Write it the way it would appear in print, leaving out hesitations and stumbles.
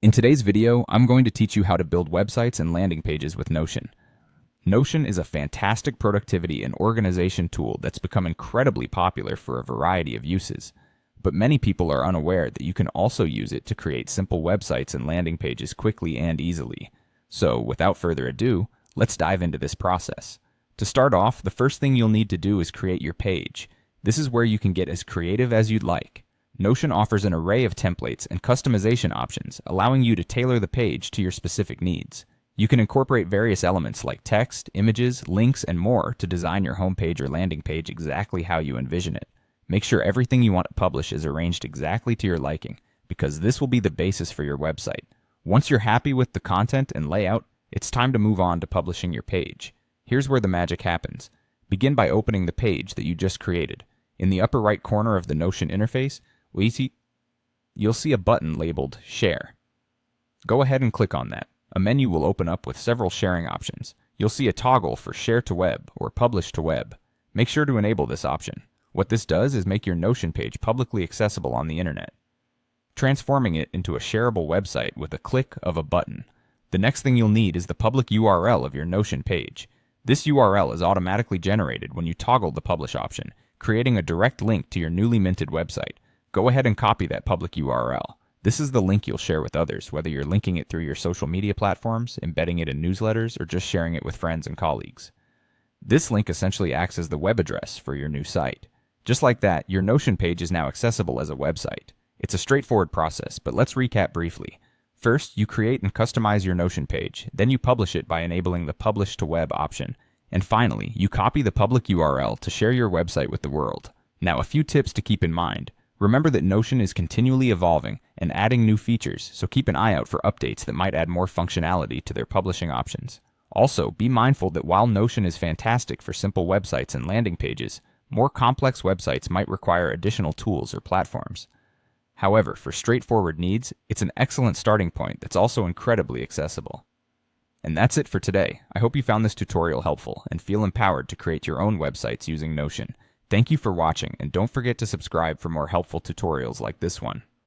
In today's video, I'm going to teach you how to build websites and landing pages with Notion. Notion is a fantastic productivity and organization tool that's become incredibly popular for a variety of uses. But many people are unaware that you can also use it to create simple websites and landing pages quickly and easily. So, without further ado, let's dive into this process. To start off, the first thing you'll need to do is create your page. This is where you can get as creative as you'd like. Notion offers an array of templates and customization options, allowing you to tailor the page to your specific needs. You can incorporate various elements like text, images, links, and more to design your homepage or landing page exactly how you envision it. Make sure everything you want to publish is arranged exactly to your liking, because this will be the basis for your website. Once you're happy with the content and layout, it's time to move on to publishing your page. Here's where the magic happens. Begin by opening the page that you just created. In the upper right corner of the Notion interface, you'll see a button labeled Share. Go ahead and click on that. A menu will open up with several sharing options. You'll see a toggle for Share to Web or Publish to Web. Make sure to enable this option. What this does is make your Notion page publicly accessible on the internet, transforming it into a shareable website with a click of a button. The next thing you'll need is the public URL of your Notion page. This URL is automatically generated when you toggle the Publish option, creating a direct link to your newly minted website. Go ahead and copy that public URL. This is the link you'll share with others, whether you're linking it through your social media platforms, embedding it in newsletters, or just sharing it with friends and colleagues. This link essentially acts as the web address for your new site. Just like that, your Notion page is now accessible as a website. It's a straightforward process, but let's recap briefly. First, you create and customize your Notion page, then you publish it by enabling the Publish to Web option. And finally, you copy the public URL to share your website with the world. Now, a few tips to keep in mind. Remember that Notion is continually evolving and adding new features, so keep an eye out for updates that might add more functionality to their publishing options. Also, be mindful that while Notion is fantastic for simple websites and landing pages, more complex websites might require additional tools or platforms. However, for straightforward needs, it's an excellent starting point that's also incredibly accessible. And that's it for today. I hope you found this tutorial helpful and feel empowered to create your own websites using Notion. Thank you for watching, and don't forget to subscribe for more helpful tutorials like this one.